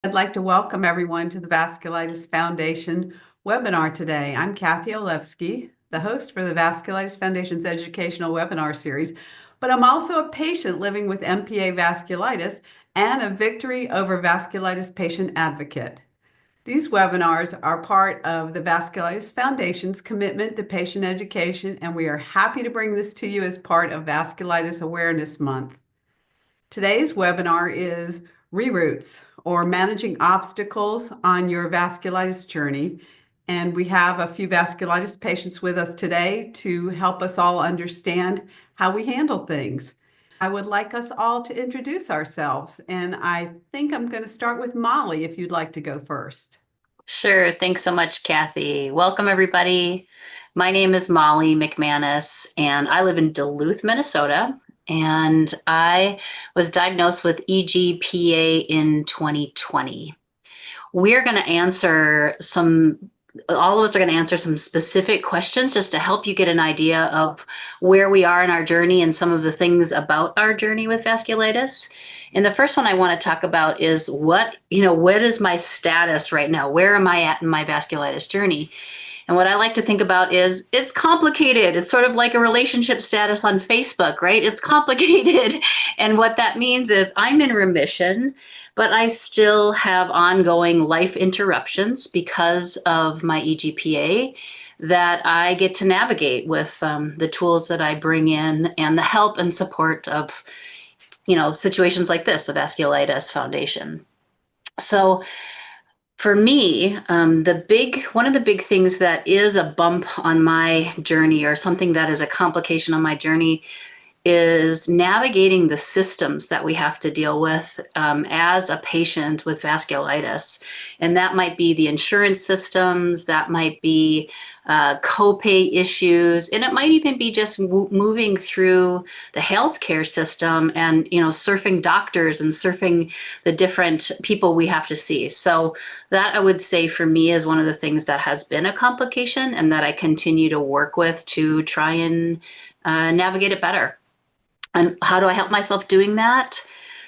I'd like to welcome everyone to the Vasculitis Foundation webinar today. I'm Kathy Olewski, the host for the Vasculitis Foundation's educational webinar series, but I'm also a patient living with MPA vasculitis and a Victory Over Vasculitis patient advocate. These webinars are part of the Vasculitis Foundation's commitment to patient education, and we are happy to bring this to you as part of Vasculitis Awareness Month. Today's webinar is Reroutes, or Managing Obstacles on Your Vasculitis Journey. And we have a few vasculitis patients with us today to help us all understand how we handle things. I would like us all to introduce ourselves, and I think I'm going to start with Molly, if you'd like to go first. Sure. Thanks so much, Kathy. Welcome, everybody. My name is Molly McManus, and I live in Duluth, Minnesota. And I was diagnosed with EGPA in 2020. We're going to answer all of us are going to answer some specific questions just to help you get an idea of where we are in our journey and some of the things about our journey with vasculitis. And the first one I want to talk about is what is my status right now? Where am I at in my vasculitis journey? And what I like to think about is it's complicated. It's sort of like a relationship status on Facebook, right? It's complicated. And what that means is I'm in remission, but I still have ongoing life interruptions because of my EGPA that I get to navigate with the tools that I bring in and the help and support of, situations like this, the Vasculitis Foundation. So for me, one of the big things that is a bump on my journey or something that is a complication on my journey is navigating the systems that we have to deal with as a patient with vasculitis. And that might be the insurance systems, that might be copay issues, and it might even be just moving through the healthcare system and, surfing doctors and surfing the different people we have to see. So that I would say for me is one of the things that has been a complication and that I continue to work with to try and navigate it better. And how do I help myself doing that?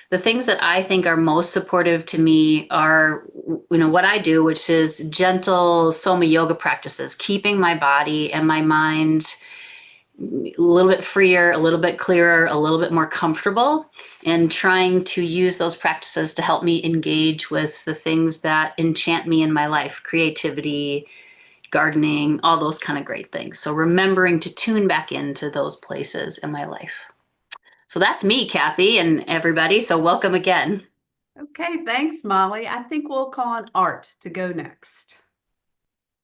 The things that I think are most supportive to me are, what I do, which is gentle soma yoga practices, keeping my body and my mind a little bit freer, a little bit clearer, a little bit more comfortable, and trying to use those practices to help me engage with the things that enchant me in my life, creativity, gardening, all those kind of great things. So remembering to tune back into those places in my life. So that's me, Kathy, and everybody. So welcome again. Okay, thanks, Molly. I think we'll call on Art to go next.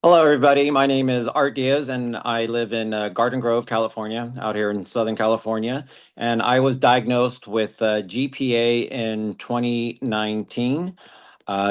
Hello, everybody. My name is Art Diaz, and I live in Garden Grove, California, out here in Southern California. And I was diagnosed with GPA in 2019.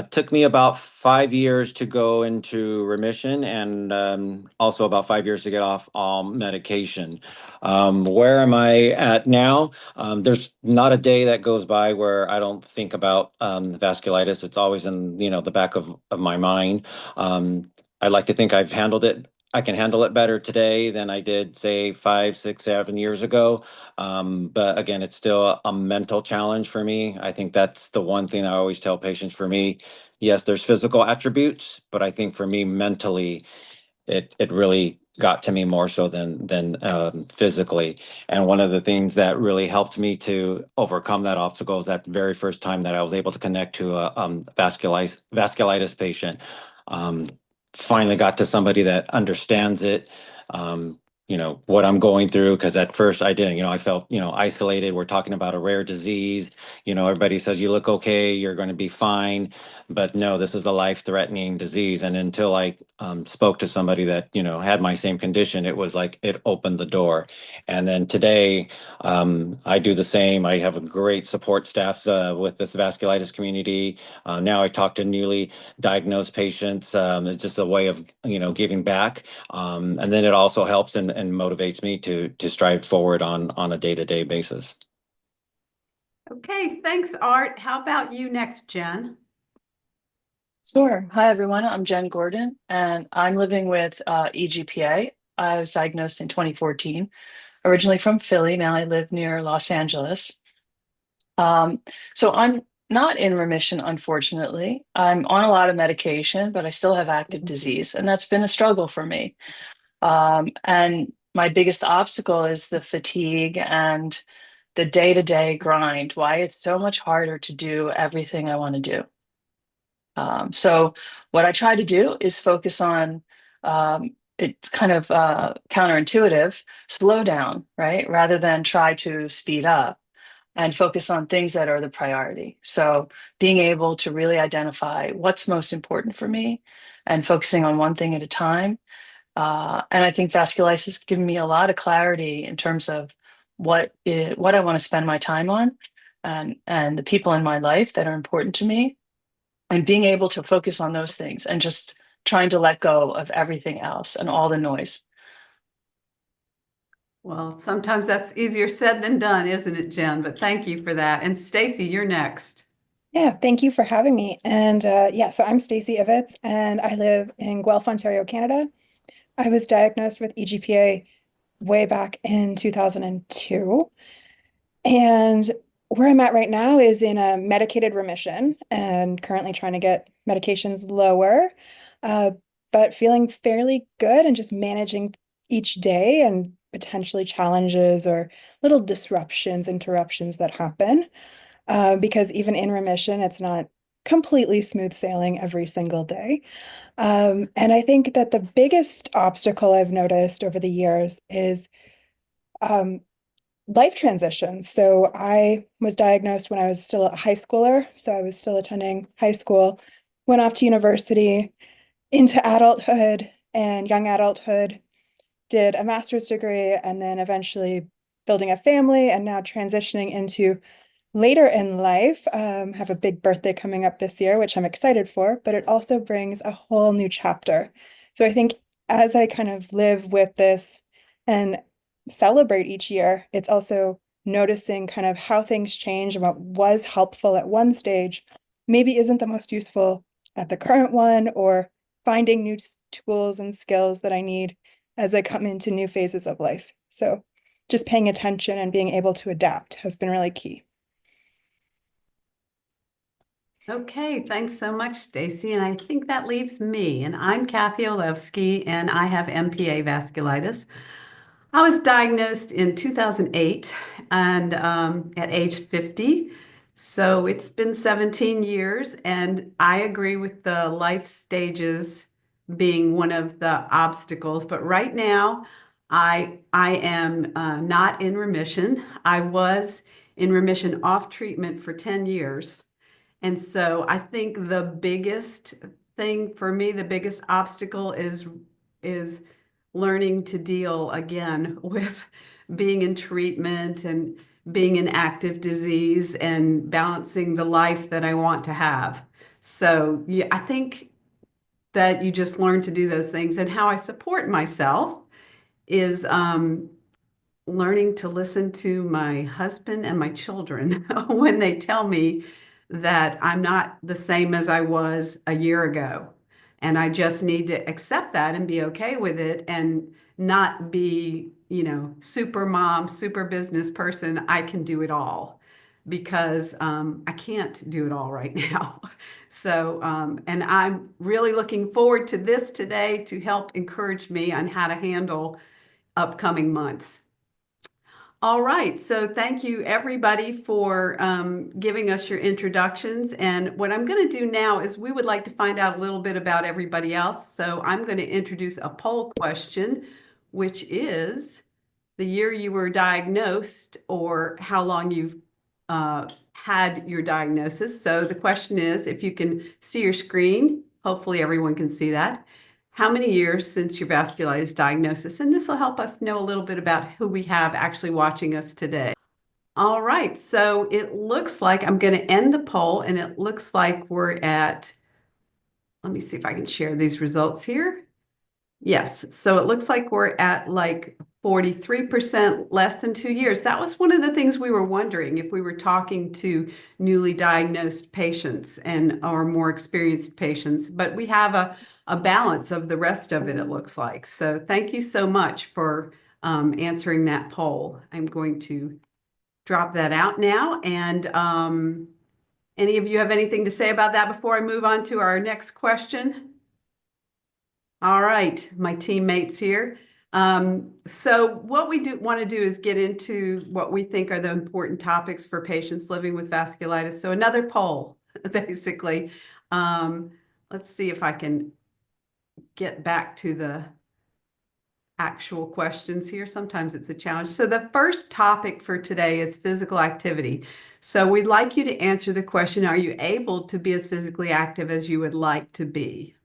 Took me about 5 years to go into remission and also about 5 years to get off all medication. Where am I at now? There's not a day that goes by where I don't think about vasculitis. It's always in, the back of my mind. I like to think I've handled it. I can handle it better today than I did, say, 5, 6, 7 years ago. But again, it's still a mental challenge for me. I think that's the one thing I always tell patients. For me, yes, there's physical attributes, but I think for me mentally, it really got to me more so than physically. And one of the things that really helped me to overcome that obstacle is that very first time that I was able to connect to a vasculitis patient. Finally got to somebody that understands it, what I'm going through. Because at first I didn't, I felt, isolated. We're talking about a rare disease. Everybody says you look okay, you're going to be fine. But no, this is a life-threatening disease. And until I spoke to somebody that, had my same condition, it was like it opened the door. And then today, I do the same. I have a great support staff with this vasculitis community. Now I talk to newly diagnosed patients. It's just a way of, giving back. And then it also helps and motivates me to strive forward on a day-to-day basis. Okay, thanks, Art. How about you next, Jen? Sure. Hi, everyone. I'm Jen Gordon, and I'm living with EGPA. I was diagnosed in 2014, originally from Philly. Now I live near Los Angeles. So I'm not in remission, unfortunately. I'm on a lot of medication, but I still have active disease, and that's been a struggle for me. And my biggest obstacle is the fatigue and the day-to-day grind, why it's so much harder to do everything I want to do. So what I try to do is focus on, it's kind of counterintuitive, slow down, right? Rather than try to speed up and focus on things that are the priority. So being able to really identify what's most important for me and focusing on one thing at a time. And I think vasculitis has given me a lot of clarity in terms of what I want to spend my time on, and the people in my life that are important to me, and being able to focus on those things and just trying to let go of everything else and all the noise. Well, sometimes that's easier said than done, isn't it, Jen? But thank you for that. And Stacy, you're next. Yeah, thank you for having me. And yeah, so I'm Stacy Ivets, and I live in Guelph, Ontario, Canada. I was diagnosed with EGPA way back in 2002. And where I'm at right now is in a medicated remission and currently trying to get medications lower, uh, but feeling fairly good and just managing each day and potentially challenges or little disruptions, interruptions that happen. Because even in remission, it's not completely smooth sailing every single day. And I think that the biggest obstacle I've noticed over the years is um, life transitions. So I was diagnosed when I was still a high schooler. So I was still attending high school, went off to university, into adulthood and young adulthood, did a master's degree, and then eventually building a family, and now transitioning into later in life. Have a big birthday coming up this year, which I'm excited for, but it also brings a whole new chapter. So I think as I kind of live with this and celebrate each year, it's also noticing kind of how things change and what was helpful at one stage maybe isn't the most useful at the current one, or finding new tools and skills that I need as I come into new phases of life. So just paying attention and being able to adapt has been really key. Okay, thanks so much, Stacy. And I think that leaves me. And I'm Kathy Olewski, and I have MPA vasculitis. I was diagnosed in 2008 and at age 50. So it's been 17 years, and I agree with the life stages being one of the obstacles. But right now, I am not in remission. I was in remission off treatment for 10 years. And so I think the biggest thing for me, the biggest obstacle is learning to deal again with being in treatment and being in active disease and balancing the life that I want to have. So yeah, I think that you just learn to do those things. And how I support myself is learning to listen to my husband and my children when they tell me that I'm not the same as I was a year ago. And I just need to accept that and be okay with it, and not be, super mom, super business person. I can do it all, because I can't do it all right now. So, and I'm really looking forward to this today to help encourage me on how to handle upcoming months. All right, so thank you everybody for giving us your introductions. And what I'm going to do now is we would like to find out a little bit about everybody else. So I'm going to introduce a poll question, which is the year you were diagnosed or how long you've had your diagnosis. So the question is, if you can see your screen, hopefully everyone can see that. How many years since your vasculitis diagnosis? And this will help us know a little bit about who we have actually watching us today. All right, so it looks like I'm going to end the poll, and it looks like we're at, let me see if I can share these results here. Yes, so it looks like we're at like 43% less than 2 years. That was one of the things we were wondering if we were talking to newly diagnosed patients and or more experienced patients, but we have a balance of the rest of it, it looks like. So thank you so much for answering that poll. I'm going to drop that out now, and Any of you have anything to say about that before I move on to our next question? All right, my teammates here. So what we want to do is get into what we think are the important topics for patients living with vasculitis. So another poll, basically. Let's see if I can get back to the actual questions here. Sometimes it's a challenge. So the first topic for today is physical activity. So we'd like you to answer the question, are you able to be as physically active as you would like to be?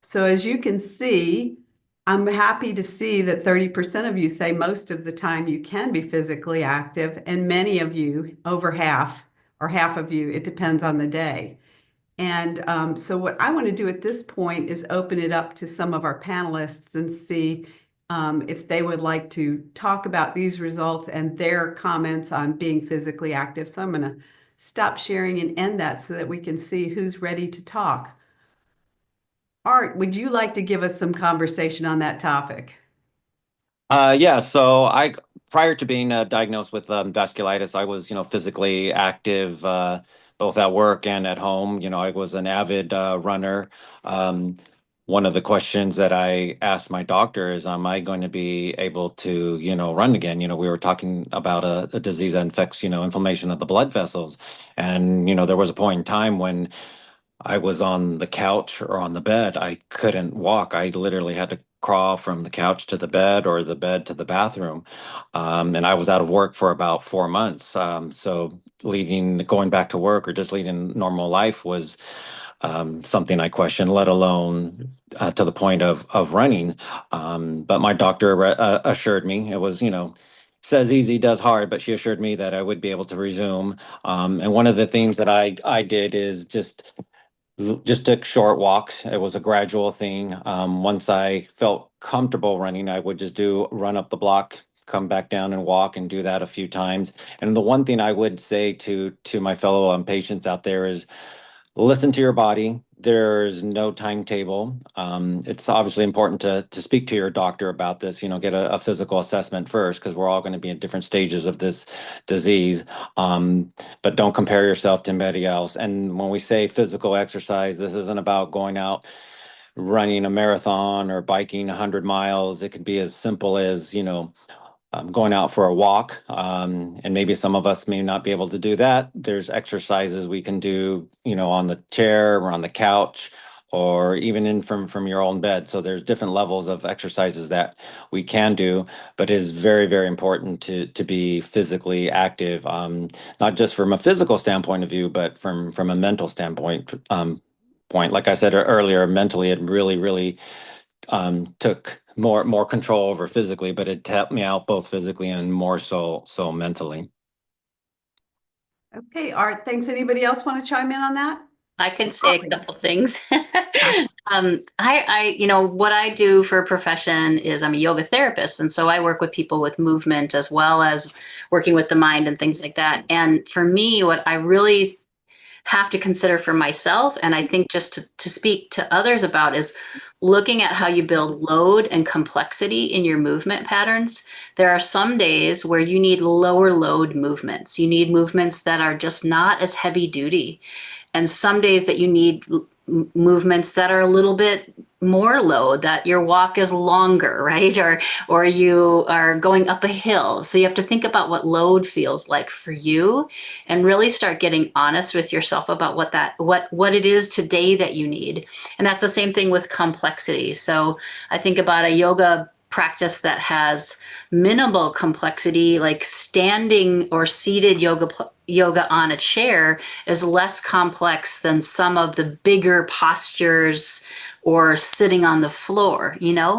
So as you can see, I'm happy to see that 30% of you say most of the time you can be physically active, and many of you, over half, or half of you, it depends on the day. And so what I want to do at this point is open it up to some of our panelists and see if they would like to talk about these results and their comments on being physically active. So I'm going to stop sharing and end that so that we can see who's ready to talk. Art, would you like to give us some conversation on that topic? Yeah, so prior to being diagnosed with vasculitis, I was, physically active, both at work and at home. I was an avid runner. One of the questions that I asked my doctor is, am I going to be able to, run again? We were talking about a disease that infects, inflammation of the blood vessels. And, there was a point in time when I was on the couch or on the bed. I couldn't walk. I literally had to crawl from the couch to the bed or the bed to the bathroom. And I was out of work for about 4 months. So going back to work or just leading normal life was something I questioned, let alone to the point of running. But my doctor assured me it was, says easy, does hard, but she assured me that I would be able to resume. And one of the things that I did is just took short walks. It was a gradual thing. Once I felt comfortable running, I would just run up the block, come back down and walk and do that a few times. And the one thing I would say to my fellow patients out there is listen to your body. There's no timetable. It's obviously important to speak to your doctor about this, get a physical assessment first, because we're all going to be in different stages of this disease. But don't compare yourself to anybody else. And when we say physical exercise, this isn't about going out running a marathon or biking 100 miles. It could be as simple as, going out for a walk, and maybe some of us may not be able to do that. There's exercises we can do, on the chair or on the couch, or even in from your own bed. So there's different levels of exercises that we can do, but it is very, very important to be physically active, not just from a physical standpoint of view, but from a mental standpoint. Like I said earlier, mentally, it really, really took more control over physically, but it tapped me out both physically and more so mentally. Okay, Art, thanks. Anybody else want to chime in on that? I can say a couple things. What I do for a profession is I'm a yoga therapist. And so I work with people with movement as well as working with the mind and things like that. And for me, what I really have to consider for myself, and I think just to speak to others about, is looking at how you build load and complexity in your movement patterns. There are some days where you need lower load movements. You need movements that are just not as heavy duty. And some days that you need movements that are a little bit more load, that your walk is longer, right? Or you are going up a hill. So you have to think about what load feels like for you and really start getting honest with yourself about what it is today that you need. And that's the same thing with complexity. So I think about a yoga practice that has minimal complexity, like standing or seated yoga on a chair, is less complex than some of the bigger postures, or sitting on the floor,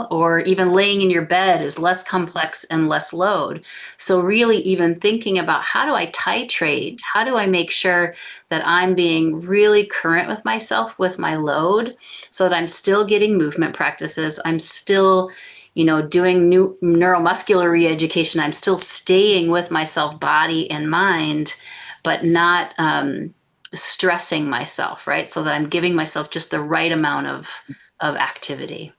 or even laying in your bed is less complex and less load. So really even thinking about, how do I titrate? How do I make sure that I'm being really current with myself with my load, so that I'm still getting movement practices, I'm still doing new neuromuscular re-education, I'm still staying with myself, body and mind, but not stressing myself, right? So that I'm giving myself just the right amount of activity.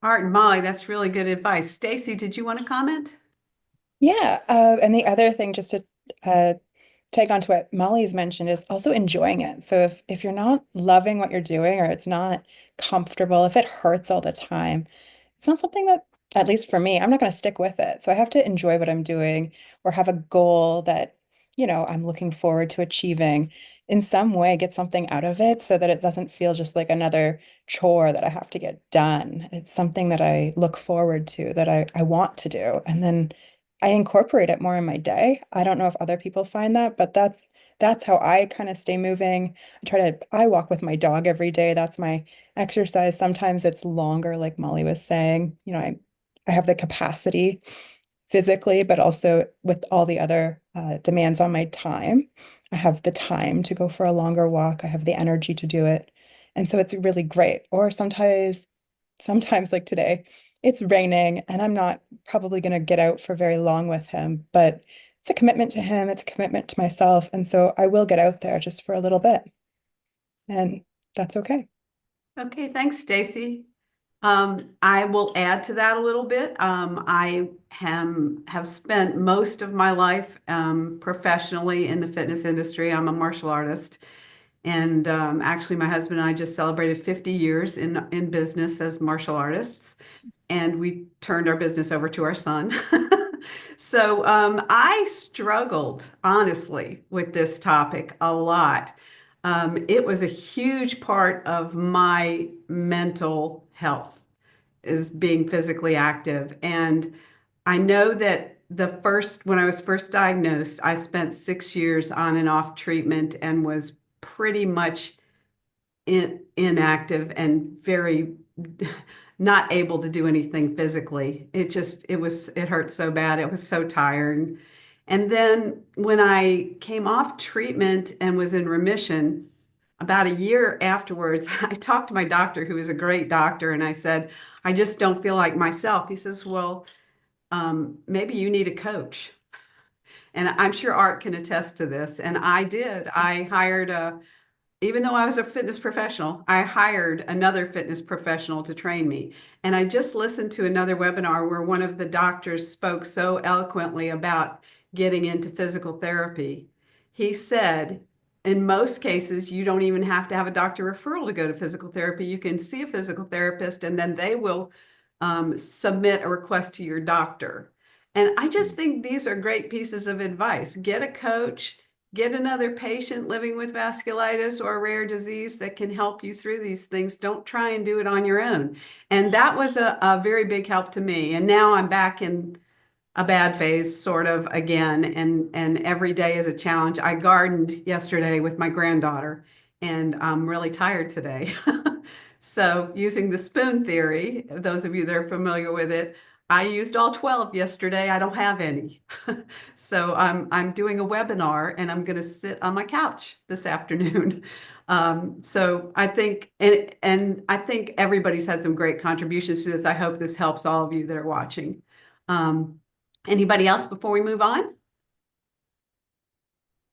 Art and Molly, that's really good advice. Stacy, did you want to comment? Yeah, and the other thing, just to take on to what Molly's mentioned is also enjoying it. So if you're not loving what you're doing or it's not comfortable, if it hurts all the time, it's not something that, at least for me, I'm not going to stick with it. So I have to enjoy what I'm doing or have a goal that, I'm looking forward to achieving in some way, get something out of it so that it doesn't feel just like another chore that I have to get done. It's something that I look forward to, that I want to do. And then I incorporate it more in my day. I don't know if other people find that, but that's how I kind of stay moving. I walk with my dog every day. That's my exercise. Sometimes it's longer, like Molly was saying. I have the capacity physically, but also with all the other demands on my time. I have the time to go for a longer walk. I have the energy to do it. And so it's really great. Or sometimes like today, it's raining and I'm not probably going to get out for very long with him, but it's a commitment to him, it's a commitment to myself. And so I will get out there just for a little bit. And that's okay. Okay, thanks, Stacy. I will add to that a little bit. I have spent most of my life professionally in the fitness industry. I'm a martial artist. And actually, my husband and I just celebrated 50 years in business as martial artists, and we turned our business over to our son. So I struggled, honestly, with this topic a lot. It was a huge part of my mental health is being physically active. And I know that when I was first diagnosed, I spent 6 years on and off treatment and was pretty much inactive and very not able to do anything physically. It hurt so bad. It was so tiring. And then when I came off treatment and was in remission, about a year afterwards, I talked to my doctor, who is a great doctor, and I said, I just don't feel like myself. He says, well, maybe you need a coach. And I'm sure Art can attest to this. And I did. Even though I was a fitness professional, I hired another fitness professional to train me. And I just listened to another webinar where one of the doctors spoke so eloquently about getting into physical therapy. He said, in most cases, you don't even have to have a doctor referral to go to physical therapy. You can see a physical therapist and then they will submit a request to your doctor. And I just think these are great pieces of advice. Get a coach, get another patient living with vasculitis or a rare disease that can help you through these things. Don't try and do it on your own. And that was a very big help to me. And now I'm back in a bad phase sort of again, and every day is a challenge. I gardened yesterday with my granddaughter and I'm really tired today. So using the spoon theory, those of you that are familiar with it, I used all 12 yesterday. I don't have any. So I'm doing a webinar and I'm going to sit on my couch this afternoon. So I think, and I think everybody's had some great contributions to this. I hope this helps all of you that are watching. Anybody else before we move on?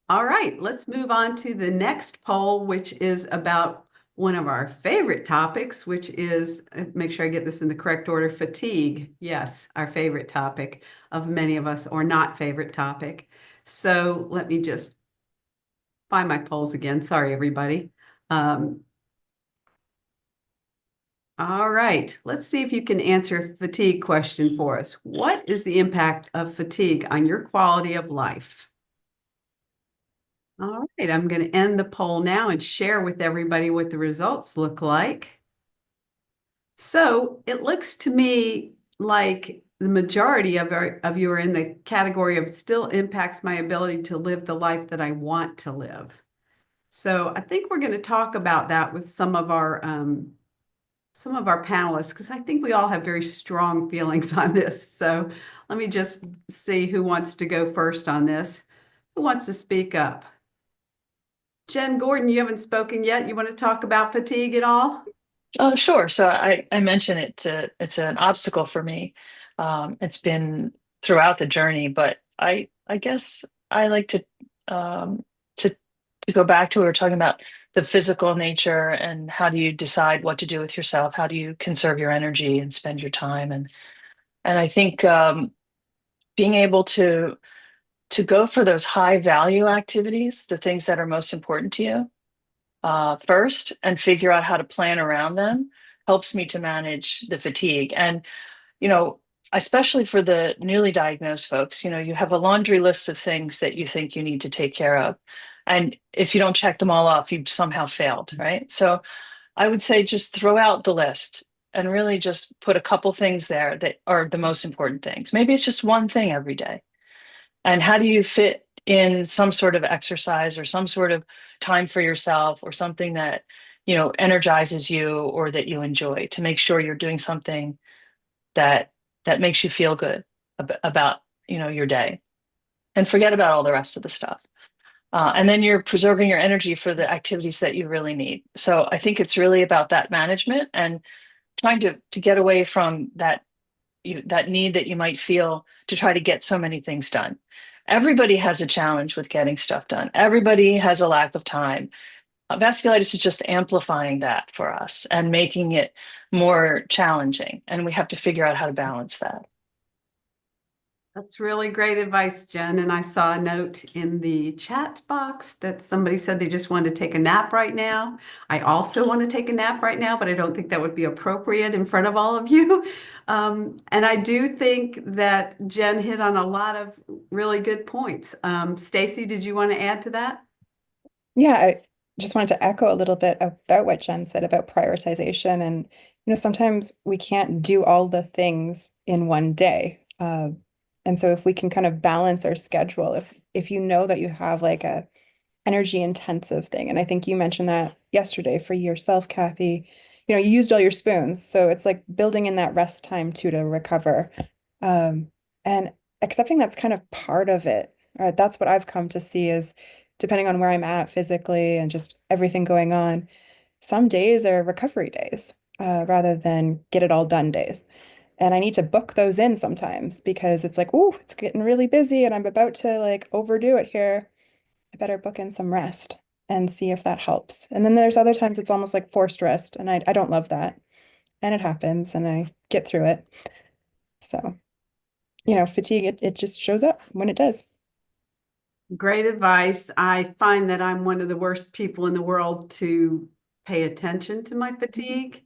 All right, let's move on to the next poll, which is about one of our favorite topics, which is, make sure I get this in the correct order, fatigue. Yes, our favorite topic of many of us, or not favorite topic. So let me just find my polls again. Sorry, everybody. All right, let's see if you can answer a fatigue question for us. What is the impact of fatigue on your quality of life? All right, I'm going to end the poll now and share with everybody what the results look like. So it looks to me like the majority of you are in the category of still impacts my ability to live the life that I want to live. So I think we're going to talk about that with some of our panelists, because I think we all have very strong feelings on this. So let me just see who wants to go first on this. Who wants to speak up? Jen Gordon, you haven't spoken yet. You want to talk about fatigue at all? Sure. So I mentioned it's an obstacle for me. It's been throughout the journey, but I guess I like to go back to what we were talking about the physical nature and how do you decide what to do with yourself? How do you conserve your energy and spend your time? And I think being able to to go for those high value activities, the things that are most important to you, first, and figure out how to plan around them helps me to manage the fatigue. And, you know, especially for the newly diagnosed folks, you have a laundry list of things that you think you need to take care of. And if you don't check them all off, you've somehow failed, right? So I would say just throw out the list and really just put a couple things there that are the most important things. Maybe it's just one thing every day. And how do you fit in some sort of exercise or some sort of time for yourself or something that, energizes you or that you enjoy, to make sure you're doing something that makes you feel good about, your day, and forget about all the rest of the stuff. And then you're preserving your energy for the activities that you really need. So I think it's really about that management and trying to get away from that that need that you might feel to try to get so many things done. Everybody has a challenge with getting stuff done. Everybody has a lack of time. Vasculitis is just amplifying that for us and making it more challenging. And we have to figure out how to balance that. That's really great advice, Jen. And I saw a note in the chat box that somebody said they just wanted to take a nap right now. I also want to take a nap right now, but I don't think that would be appropriate in front of all of you. And I do think that Jen hit on a lot of really good points. Stacy, did you want to add to that? Yeah, I just wanted to echo a little bit about what Jen said about prioritization. And, sometimes we can't do all the things in one day. And so if we can kind of balance our schedule, if you know that you have like a energy intensive thing, and I think you mentioned that yesterday for yourself, Kathy, you used all your spoons. So it's like building in that rest time too to recover. And accepting that's kind of part of it. Right? That's what I've come to see is depending on where I'm at physically and just everything going on, some days are recovery days, rather than get it all done days. And I need to book those in sometimes because it's like, oh, it's getting really busy and I'm about to like overdo it here. I better book in some rest and see if that helps. And then there's other times it's almost like forced rest, and I don't love that. And it happens and I get through it. So, fatigue, it just shows up when it does. Great advice. I find that I'm one of the worst people in the world to pay attention to my fatigue.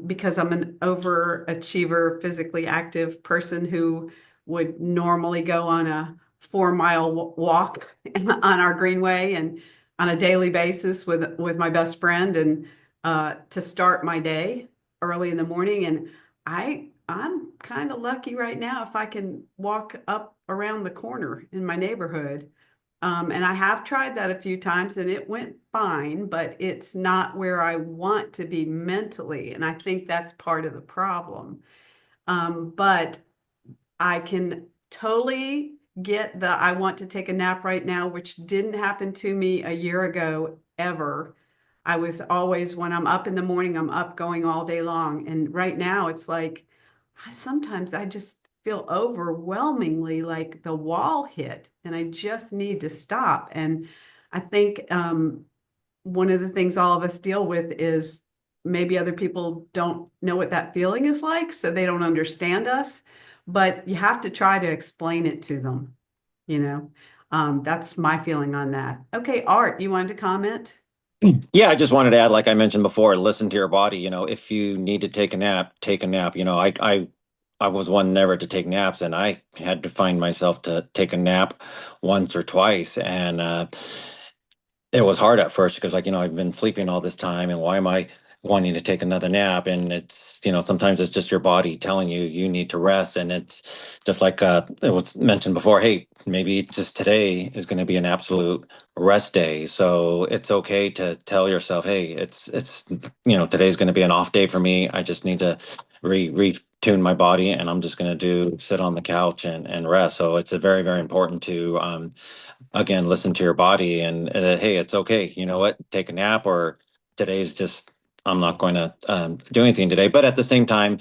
Because I'm an overachiever, physically active person who would normally go on a 4-mile walk on our greenway and on a daily basis with my best friend, and to start my day early in the morning. And I'm kind of lucky right now if I can walk up around the corner in my neighborhood. And I have tried that a few times and it went fine, but it's not where I want to be mentally. And I think that's part of the problem. But I can totally get the I want to take a nap right now, which didn't happen to me a year ago ever. I was always, when I'm up in the morning, I'm up going all day long. And right now it's like, sometimes I just feel overwhelmingly like the wall hit and I just need to stop. And I think one of the things all of us deal with is maybe other people don't know what that feeling is like, so they don't understand us, but you have to try to explain it to them, you know. That's my feeling on that. Okay, Art, you wanted to comment? Yeah, I just wanted to add, like I mentioned before, listen to your body. If you need to take a nap, take a nap. I was one never to take naps, and I had to find myself to take a nap once or twice, and it was hard at first because, like, I've been sleeping all this time, and why am I wanting to take another nap? And it's, sometimes it's just your body telling you you need to rest. And it's just like it was mentioned before, hey, maybe just today is going to be an absolute rest day. So it's okay to tell yourself, hey, it's today's going to be an off day for me. I just need to retune my body, and I'm just going to sit on the couch and rest. So it's a very, very important to again, listen to your body, and hey, it's okay. You know what? Take a nap, or today's just, I'm not going to do anything today. But at the same time,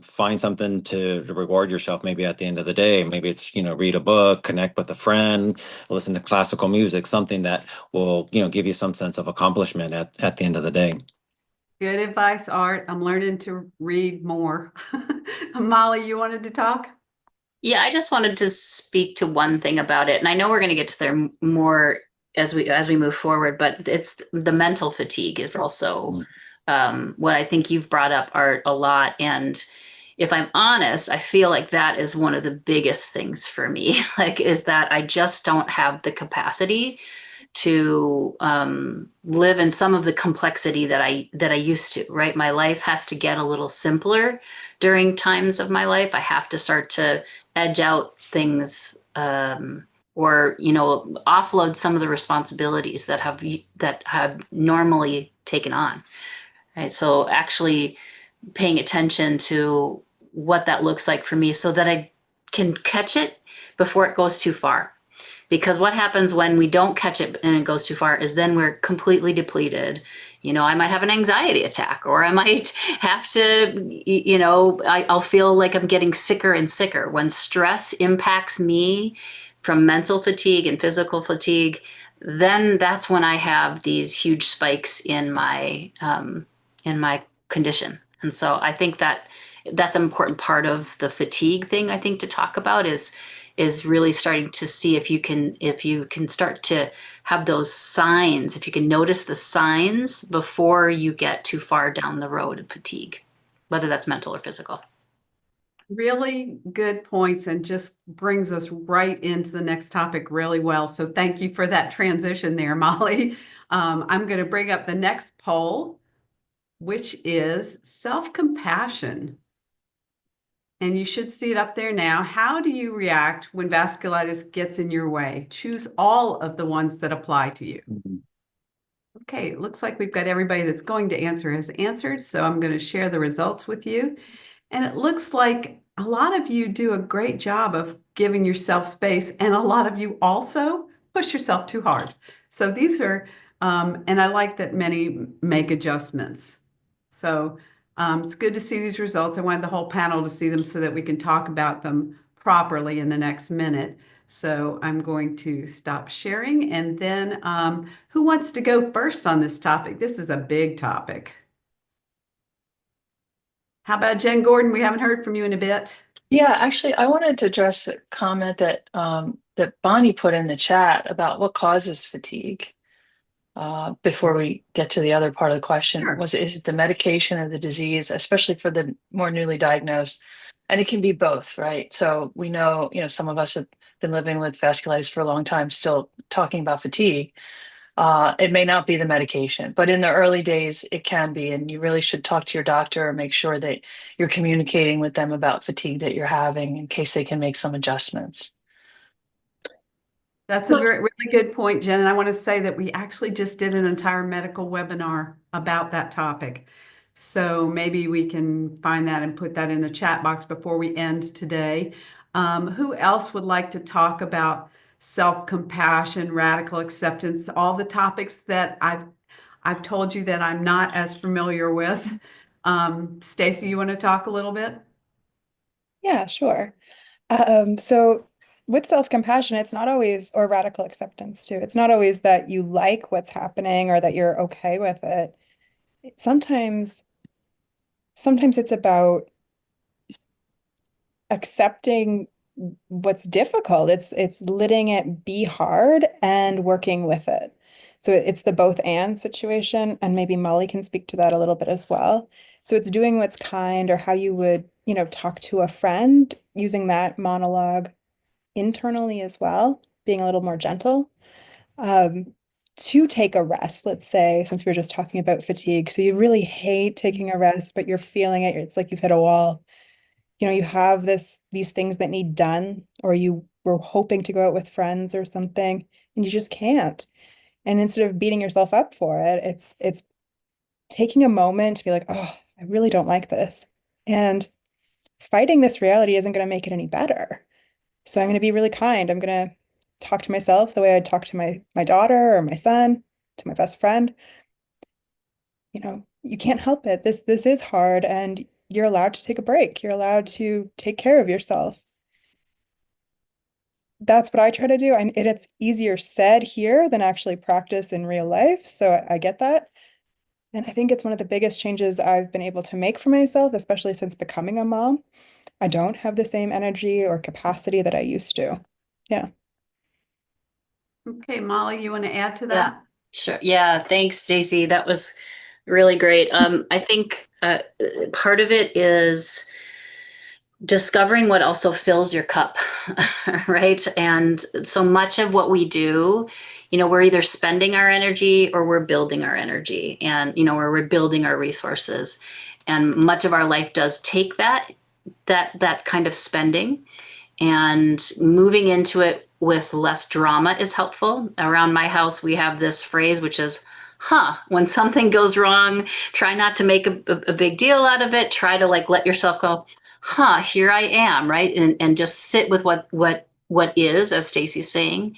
find something to reward yourself. Maybe at the end of the day, maybe it's, read a book, connect with a friend, listen to classical music, something that will, give you some sense of accomplishment at the end of the day. Good advice, Art. I'm learning to read more. Molly, you wanted to talk? Yeah, I just wanted to speak to one thing about it, and I know we're going to get to there more as we move forward, but it's the mental fatigue is also what I think you've brought up, Art, a lot. And if I'm honest, I feel like that is one of the biggest things for me, like, is that I just don't have the capacity to live in some of the complexity that I used to, right? My life has to get a little simpler during times of my life. I have to start to edge out things, or offload some of the responsibilities that have normally taken on. Right. So actually paying attention to what that looks like for me so that I can catch it before it goes too far. Because what happens when we don't catch it and it goes too far is then we're completely depleted. I might have an anxiety attack, or I might have to, I'll feel like I'm getting sicker and sicker. When stress impacts me from mental fatigue and physical fatigue, then that's when I have these huge spikes in my condition. And so I think that that's an important part of the fatigue thing, I think, to talk about is really starting to see if you can start to have those signs, if you can notice the signs before you get too far down the road of fatigue, whether that's mental or physical. Really good points, and just brings us right into the next topic really well. So thank you for that transition there, Molly. I'm going to bring up the next poll, which is self-compassion. And you should see it up there now. How do you react when vasculitis gets in your way? Choose all of the ones that apply to you. Okay, it looks like we've got everybody that's going to answer has answered. So I'm going to share the results with you. And it looks like a lot of you do a great job of giving yourself space, and a lot of you also push yourself too hard. So these are, and I like that many make adjustments. So it's good to see these results. I wanted the whole panel to see them so that we can talk about them properly in the next minute. So I'm going to stop sharing, and then who wants to go first on this topic? This is a big topic. How about Jen Gordon? We haven't heard from you in a bit. Yeah, actually, I wanted to address a comment that Bonnie put in the chat about what causes fatigue. Before we get to the other part of the question, Sure. is it the medication or the disease, especially for the more newly diagnosed? And it can be both, right? So we know, some of us have been living with vasculitis for a long time, still talking about fatigue. It may not be the medication, but in the early days, it can be. And you really should talk to your doctor or make sure that you're communicating with them about fatigue that you're having in case they can make some adjustments. That's a really good point, Jen. And I want to say that we actually just did an entire medical webinar about that topic. So maybe we can find that and put that in the chat box before we end today. Who else would like to talk about self-compassion, radical acceptance, all the topics that I've told you that I'm not as familiar with? Stacy, you want to talk a little bit? Yeah, sure. So with self-compassion, it's not always, or radical acceptance too, it's not always that you like what's happening or that you're okay with it. Sometimes, sometimes it's about accepting what's difficult. It's letting it be hard and working with it. So it's the both and situation, and maybe Molly can speak to that a little bit as well. So it's doing what's kind, or how you would, talk to a friend, using that monologue internally as well, being a little more gentle. Um, to take a rest, let's say, since we were just talking about fatigue. So you really hate taking a rest, but you're feeling it. It's like you've hit a wall. You have these things that need done, or you were hoping to go out with friends or something, and you just can't. And instead of beating yourself up for it, it's taking a moment to be like, oh, I really don't like this. And fighting this reality isn't going to make it any better. So I'm going to be really kind. I'm going to talk to myself the way I'd talk to my daughter or my son, to my best friend. You can't help it. This is hard, and you're allowed to take a break. You're allowed to take care of yourself. That's what I try to do. And it's easier said here than actually practice in real life. So I get that. And I think it's one of the biggest changes I've been able to make for myself, especially since becoming a mom, I don't have the same energy or capacity that I used to. Yeah. Okay, Molly, you want to add to Yeah. that? Sure. Yeah. Thanks, Stacey. That was really great. I think part of it is discovering what also fills your cup, right? And so much of what we do, we're either spending our energy or we're building our energy, and or we're building our resources. And much of our life does take that kind of spending, and moving into it with less drama is helpful. Around my house, we have this phrase, which is, when something goes wrong, try not to make a big deal out of it. Try to like let yourself go, here I am, right? And just sit with what is, as Stacey's saying.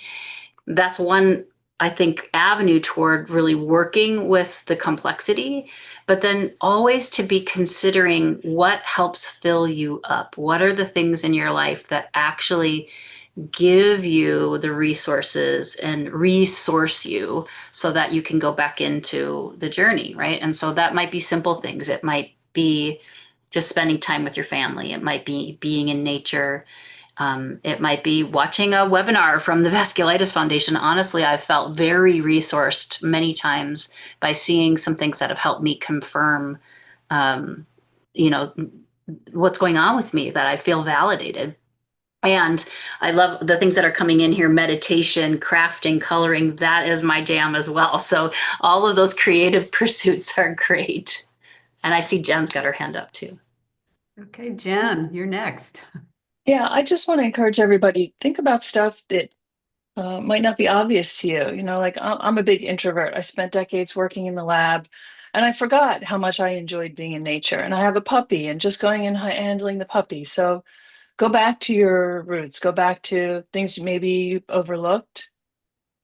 That's one, I think, avenue toward really working with the complexity, but then always to be considering what helps fill you up. What are the things in your life that actually give you the resources and resource you so that you can go back into the journey, right? And so that might be simple things. It might be just spending time with your family. It might be being in nature. It might be watching a webinar from the Vasculitis Foundation. Honestly, I've felt very resourced many times by seeing some things that have helped me confirm, um, you know, what's going on with me, that I feel validated. And I love the things that are coming in here: meditation, crafting, coloring. That is my jam as well. So all of those creative pursuits are great. And I see Jen's got her hand up too. Okay, Jen, you're next. Yeah, I just want to encourage everybody, think about stuff that might not be obvious to you. Like I'm a big introvert. I spent decades working in the lab, and I forgot how much I enjoyed being in nature. And I have a puppy, and just going and handling the puppy. So go back to your roots, go back to things maybe you overlooked,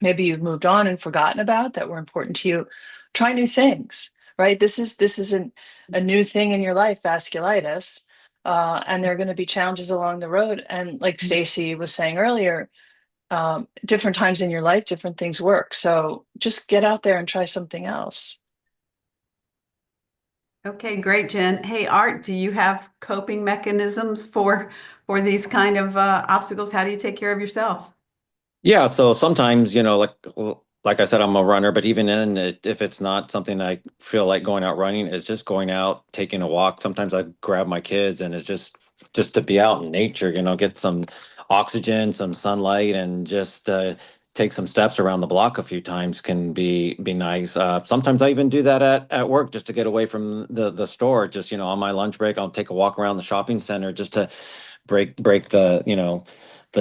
maybe you've moved on and forgotten about that were important to you. Try new things, right? This isn't a new thing in your life, vasculitis. And there are going to be challenges along the road. And like Stacey was saying earlier, different times in your life, different things work. So just get out there and try something else. Okay, great, Jen. Hey, Art, do you have coping mechanisms for these kind of obstacles? How do you take care of yourself? Yeah, so sometimes, like I said, I'm a runner, but even in it, if it's not something I feel like going out running, it's just going out, taking a walk. Sometimes I grab my kids and it's just to be out in nature, get some oxygen, some sunlight, and just take some steps around the block a few times can be nice. Sometimes I even do that at work just to get away from the store. Just, on my lunch break, I'll take a walk around the shopping center just to break the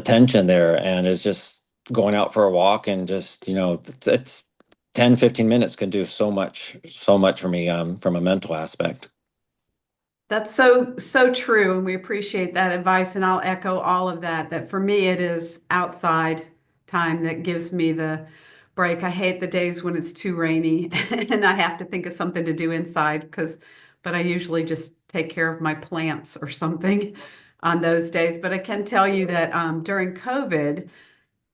tension there. And it's just going out for a walk, and just it's 10-15 minutes can do so much for me, from a mental aspect. That's so true, and we appreciate that advice, and I'll echo all of that. That for me, it is outside time that gives me the break. I hate the days when it's too rainy and I have to think of something to do inside but I usually just take care of my plants or something on those days. But I can tell you that during COVID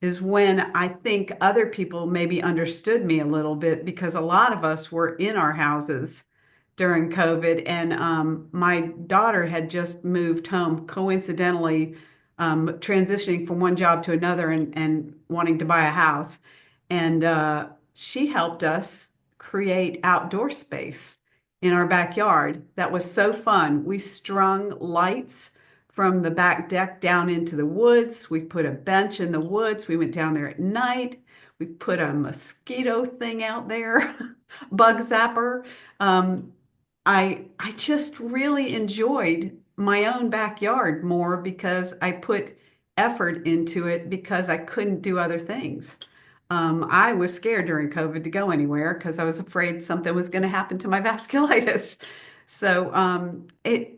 is when I think other people maybe understood me a little bit, because a lot of us were in our houses during COVID. And my daughter had just moved home, coincidentally, transitioning from one job to another and wanting to buy a house. And she helped us create outdoor space in our backyard. That was so fun. We strung lights from the back deck down into the woods. We put a bench in the woods. We went down there at night. We put a mosquito thing out there, bug zapper. Um, I just really enjoyed my own backyard more because I put effort into it because I couldn't do other things. I was scared during COVID to go anywhere because I was afraid something was going to happen to my vasculitis. So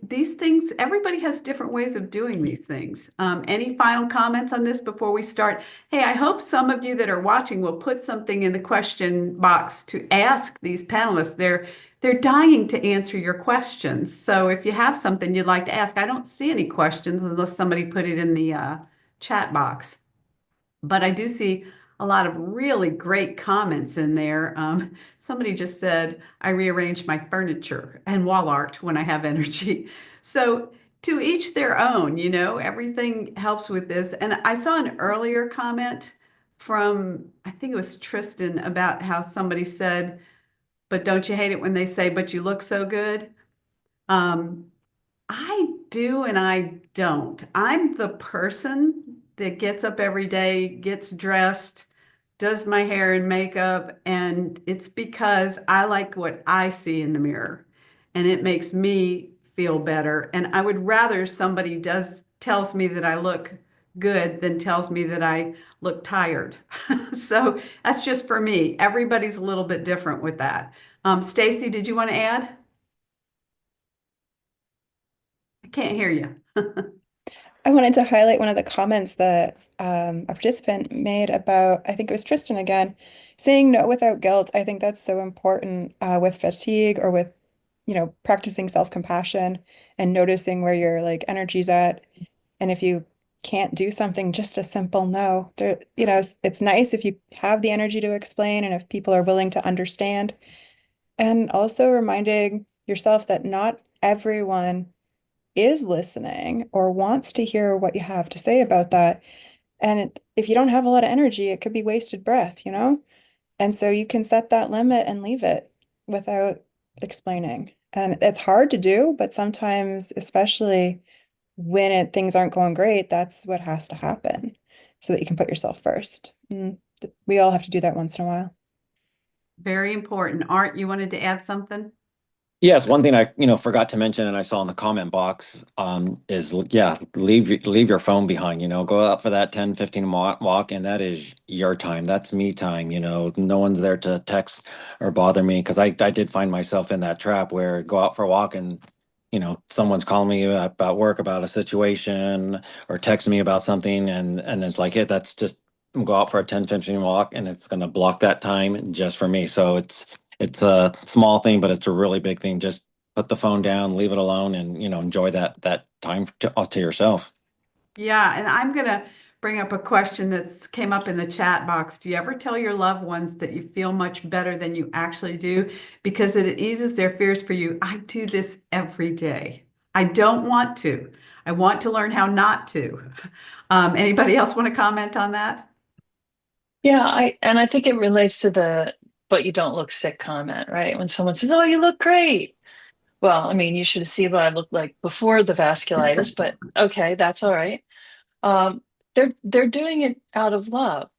these things, everybody has different ways of doing these things. Any final comments on this before we start? Hey, I hope some of you that are watching will put something in the question box to ask these panelists. They're dying to answer your questions. So if you have something you'd like to ask, I don't see any questions unless somebody put it in the chat box. But I do see a lot of really great comments in there. Somebody just said, I rearrange my furniture and wall art when I have energy. So to each their own, everything helps with this. And I saw an earlier comment from, I think it was Tristan, about how somebody said, but don't you hate it when they say, but you look so good? Um, I do and I don't. I'm the person that gets up every day, gets dressed, does my hair and makeup, and it's because I like what I see in the mirror and it makes me feel better. And I would rather somebody tells me that I look good than tells me that I look tired. So that's just for me. Everybody's a little bit different with that. Stacy, did you want to add? I can't hear you. I wanted to highlight one of the comments that a participant made about, I think it was Tristan again, saying no without guilt. I think that's so important with fatigue or with, practicing self-compassion and noticing where your like energy's at. And if you can't do something, just a simple no. There, it's nice if you have the energy to explain and if people are willing to understand. And also reminding yourself that not everyone is listening or wants to hear what you have to say about that. And if you don't have a lot of energy, it could be wasted breath. And so you can set that limit and leave it without explaining. And it's hard to do, but sometimes, especially when things aren't going great, that's what has to happen so that you can put yourself first. We all have to do that once in a while. Very important. Art, you wanted to add something? Yes, one thing I, forgot to mention and I saw in the comment box, is yeah, leave your phone behind, go out for that 10-15 walk and that is your time. That's me time, no one's there to text or bother me because I did find myself in that trap where go out for a walk and, someone's calling me about work, about a situation or texting me about something and it's like, hey, that's just go out for a 10-15 walk and it's going to block that time just for me. So it's a small thing, but it's a really big thing. Just put the phone down, leave it alone, and enjoy that time to yourself. Yeah, and I'm gonna bring up a question that's came up in the chat box. Do you ever tell your loved ones that you feel much better than you actually do because it eases their fears for you? I do this every day. I don't want to. I want to learn how not to. Anybody else want to comment on that? Yeah, I think it relates to the but you don't look sick comment, right? When someone says, "Oh, you look great." Well, I mean, you should see what I looked like before the vasculitis, but okay, that's all right. Um, they're doing it out of love.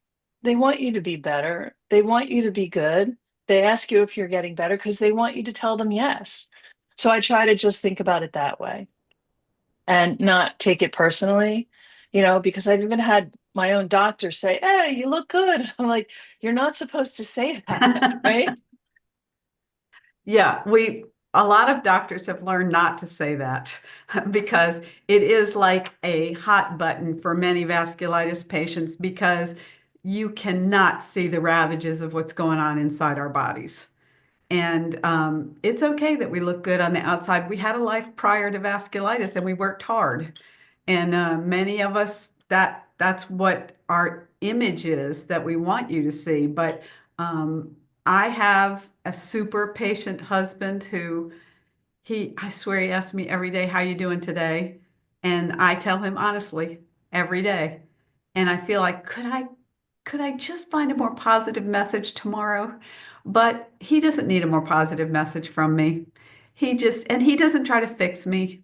They want you to be better. They want you to be good. They ask you if you're getting better because they want you to tell them yes. So I try to just think about it that way and not take it personally, because I've even had my own doctor say, "Hey, you look good." I'm like, "You're not supposed to say that," right? Yeah, a lot of doctors have learned not to say that because it is like a hot button for many vasculitis patients because you cannot see the ravages of what's going on inside our bodies. And it's okay that we look good on the outside. We had a life prior to vasculitis and we worked hard. And many of us, that's what our image is that we want you to see. But I have a super patient husband who I swear he asks me every day, how you doing today? And I tell him honestly every day. And I feel like, could I just find a more positive message tomorrow? But he doesn't need a more positive message from me. And he doesn't try to fix me.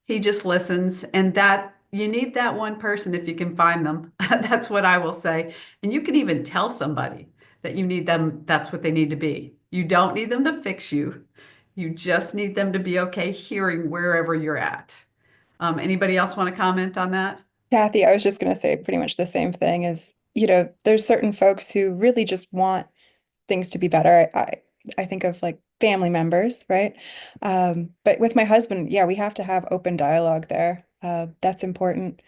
He just listens. And that you need that one person if you can find them. That's what I will say. And you can even tell somebody that you need them, that's what they need to be. You don't need them to fix you. You just need them to be okay hearing wherever you're at. Anybody else want to comment on that? Kathy, I was just going to say pretty much the same thing is, there's certain folks who really just want things to be better. I think of like family members, right? But with my husband, yeah, we have to have open dialogue there. That's important.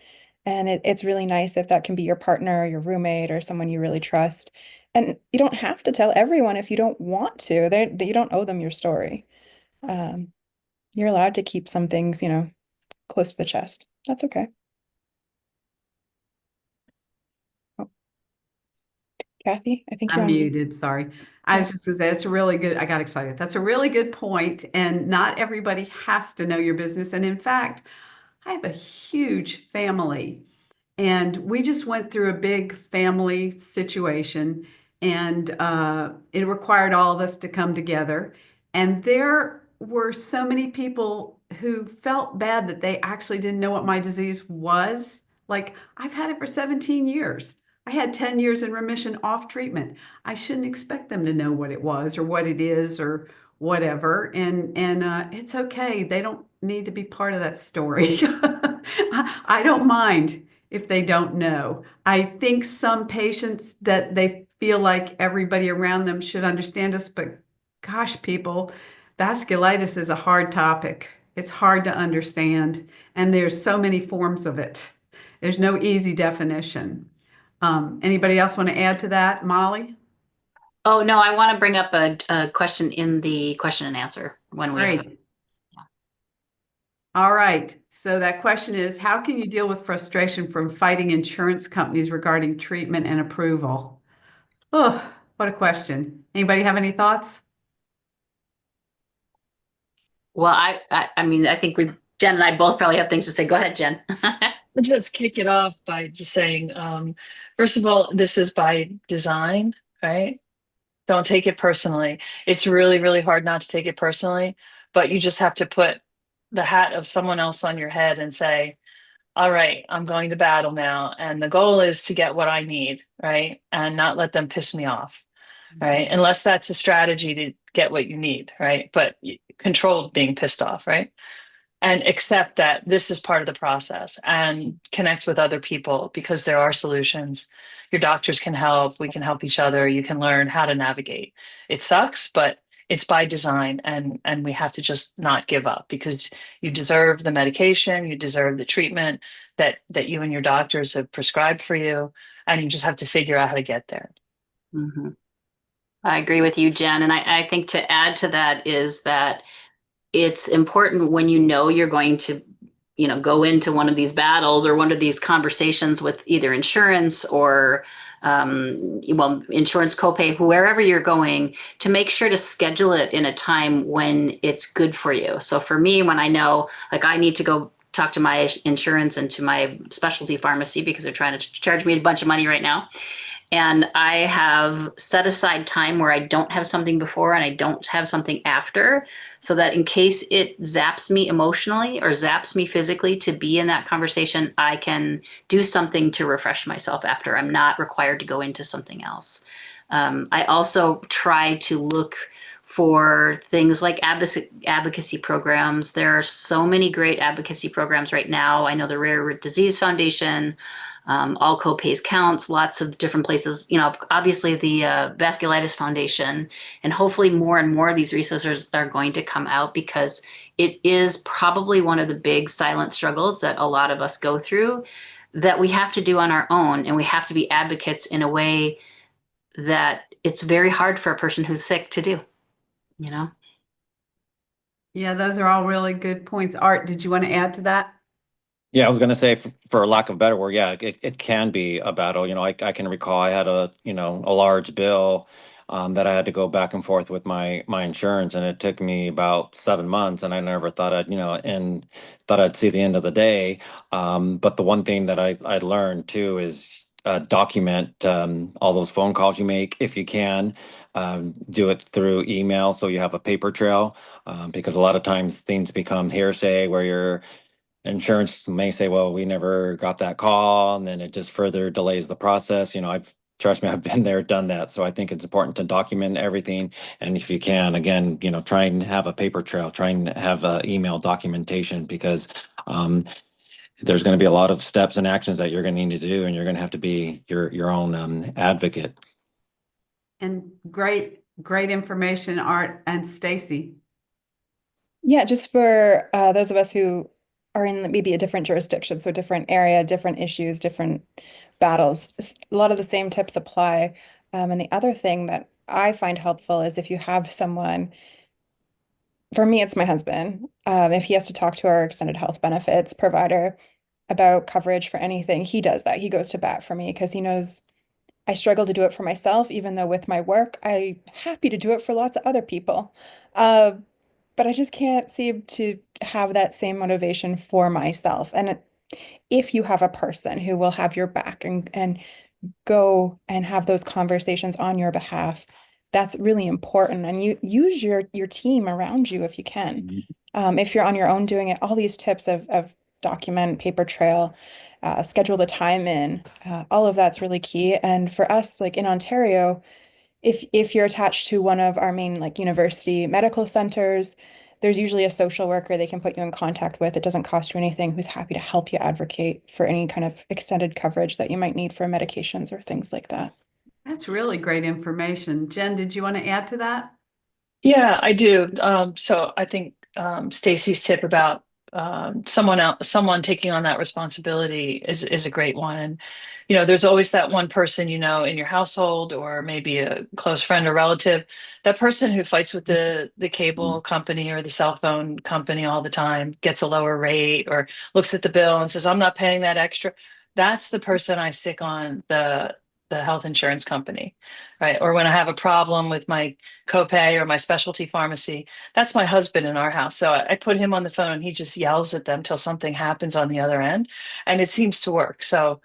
And it's really nice if that can be your partner, your roommate, or someone you really trust. And you don't have to tell everyone if you don't want to. You don't owe them your story. Um, you're allowed to keep some things, close to the chest. That's okay. Kathy, I think you're I'm on mute. muted, sorry. I was Yeah. just gonna say, that's a really good, I got excited. That's a really good point, and not everybody has to know your business. And in fact, I have a huge family, and we just went through a big family situation, and it required all of us to come together. And there were so many people who felt bad that they actually didn't know what my disease was. Like, I've had it for 17 years. I had 10 years in remission off treatment. I shouldn't expect them to know what it was or what it is or whatever. And it's okay. They don't need to be part of that story. I don't mind if they don't know. I think some patients that they feel like everybody around them should understand us, but gosh, people, vasculitis is a hard topic. It's hard to understand, and there's so many forms of it. There's no easy definition. Anybody else want to add to that, Molly? Oh, no, I want to bring up a question in the question and answer when we have. Great. All right. So that question is, how can you deal with frustration from fighting insurance companies regarding treatment and approval? Oh, what a question. Anybody have any thoughts? Well, I mean, I think Jen and I both probably have things to say. Go ahead, Jen. I'll just kick it off by just saying, first of all, this is by design, right? Don't take it personally. It's really, really hard not to take it personally, but you just have to put the hat of someone else on your head and say, all right, I'm going to battle now. And the goal is to get what I need, right? And not let them piss me off, right? Unless that's a strategy to get what you need, right? But controlled being pissed off, right? And accept that this is part of the process and connect with other people because there are solutions. Your doctors can help, we can help each other, you can learn how to navigate. It sucks, but it's by design, and we have to just not give up because you deserve the medication, you deserve the treatment that you and your doctors have prescribed for you, and you just have to figure out how to get there. Mm-hmm. I agree with you, Jen. And I think to add to that is that it's important when you know you're going to, go into one of these battles or one of these conversations with either insurance or, insurance copay, wherever you're going, to make sure to schedule it in a time when it's good for you. So for me, when I know, like, I need to go talk to my insurance and to my specialty pharmacy because they're trying to charge me a bunch of money right now. And I have set aside time where I don't have something before and I don't have something after, so that in case it zaps me emotionally or zaps me physically to be in that conversation, I can do something to refresh myself after. I'm not required to go into something else. I also try to look for things like advocacy programs. There are so many great advocacy programs right now. I know the Rare Disease Foundation, All Copays Counts, lots of different places, obviously the Vasculitis Foundation, and hopefully more and more of these resources are going to come out because it is probably one of the big silent struggles that a lot of us go through that we have to do on our own, and we have to be advocates in a way that it's very hard for a person who's sick to do, you know? Yeah, those are all really good points. Art, did you want to add to that? Yeah, I was going to say, for lack of a better word, yeah, it can be a battle. I can recall I had a large bill that I had to go back and forth with my insurance, and it took me about 7 months, and I never thought I'd see the end of the day. But the one thing that I learned too is document all those phone calls you make if you can. Do it through email so you have a paper trail, because a lot of times things become hearsay where your insurance may say, well, we never got that call, and then it just further delays the process. Trust me, I've been there, done that. So I think it's important to document everything. And if you can, again, try and have a paper trail, try and have email documentation, because there's going to be a lot of steps and actions that you're going to need to do, and you're going to have to be your own advocate. And great, great information, Art and Stacy. Yeah, just for those of us who are in maybe a different jurisdiction, so different area, different issues, different battles, a lot of the same tips apply. And the other thing that I find helpful is if you have someone, for me, it's my husband. If he has to talk to our extended health benefits provider about coverage for anything, he does that. He goes to bat for me because he knows I struggle to do it for myself, even though with my work, I'm happy to do it for lots of other people. Uh, but I just can't seem to have that same motivation for myself. And if you have a person who will have your back and go and have those conversations on your behalf, that's really important. And you use your team around you if you can. If you're on your own doing it, all these tips of document, paper trail, schedule the time in, all of that's really key. And for us, like in Ontario, if you're attached to one of our main like university medical centers, there's usually a social worker they can put you in contact with. It doesn't cost you anything, who's happy to help you advocate for any kind of extended coverage that you might need for medications or things like that. That's really great information. Jen, did you want to add to that? Yeah, I do. So I think Stacy's tip about someone taking on that responsibility is a great one. And there's always that one person in your household, or maybe a close friend or relative, that person who fights with the cable company or the cell phone company all the time, gets a lower rate, or looks at the bill and says, "I'm not paying that extra." That's the person I stick on the health insurance company, right? Or when I have a problem with my copay or my specialty pharmacy, that's my husband in our house. So I put him on the phone and he just yells at them till something happens on the other end, and it seems to work. So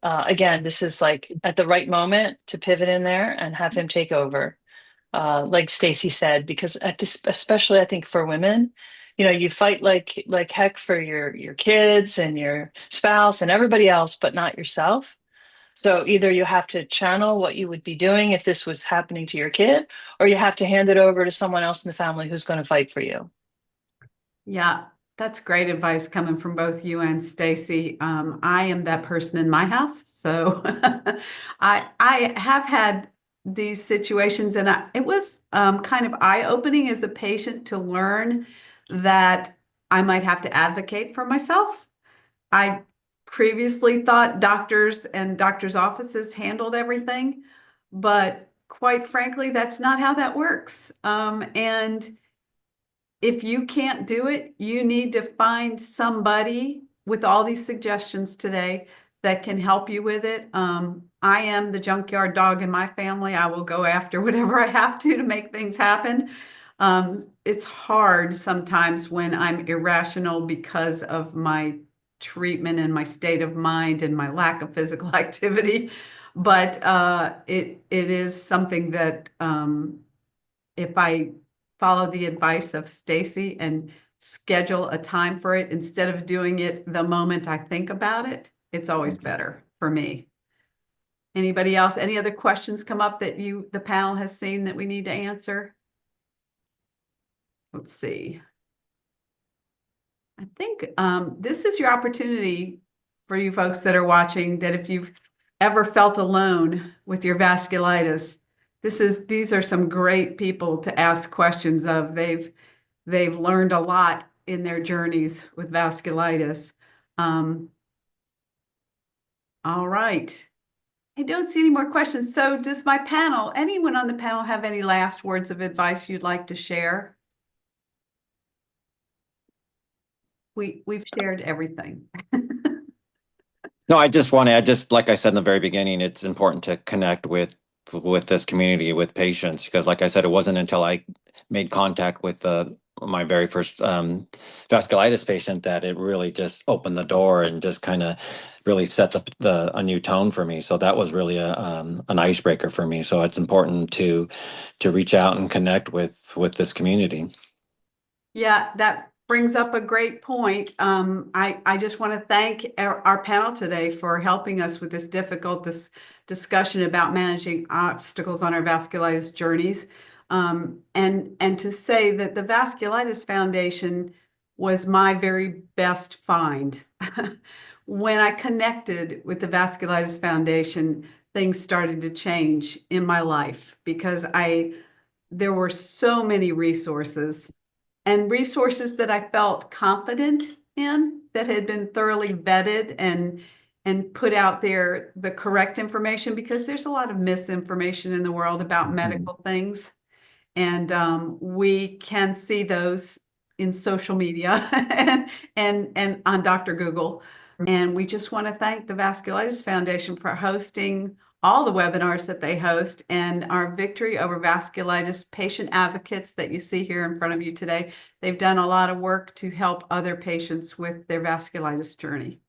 again, this is like at the right moment to pivot in there and have him take over, like Stacy said, because at this, especially I think for women, you fight like heck for your kids and your spouse and everybody else, but not yourself. So either you have to channel what you would be doing if this was happening to your kid, or you have to hand it over to someone else in the family who's going to fight for you. Yeah, that's great advice coming from both you and Stacy. I am that person in my house, so I have had these situations, and it was kind of eye-opening as a patient to learn that I might have to advocate for myself. I previously thought doctors and doctors' offices handled everything, but quite frankly, that's not how that works. And if you can't do it, you need to find somebody with all these suggestions today that can help you with it. I am the junkyard dog in my family. I will go after whatever I have to make things happen. It's hard sometimes when I'm irrational because of my treatment and my state of mind and my lack of physical activity. But it is something that if I follow the advice of Stacy and schedule a time for it instead of doing it the moment I think about it, it's always better for me. Anybody else? Any other questions come up that the panel has seen that we need to answer? Let's see. I think this is your opportunity for you folks that are watching, that if you've ever felt alone with your vasculitis, these are some great people to ask questions of. They've learned a lot in their journeys with vasculitis. All right. I don't see any more questions. So does anyone on the panel have any last words of advice you'd like to share? We've shared everything. No, I just want to add, just like I said in the very beginning, it's important to connect with this community, with patients, because like I said, it wasn't until I made contact with my very first vasculitis patient that it really just opened the door and just kind of really set a new tone for me. So that was really an icebreaker for me. So it's important to reach out and connect with this community. Yeah, that brings up a great point. I just want to thank our panel today for helping us with this difficult discussion about managing obstacles on our vasculitis journeys. And to say that the Vasculitis Foundation was my very best find. When I connected with the Vasculitis Foundation, things started to change in my life because there were so many resources and resources that I felt confident in, that had been thoroughly vetted and put out there the correct information, because there's a lot of misinformation in the world about medical things. And we can see those in social media and on Dr. Google. And we just want to thank the Vasculitis Foundation for hosting all the webinars that they host, and our Victory Over Vasculitis patient advocates that you see here in front of you today. They've done a lot of work to help other patients with their vasculitis journey.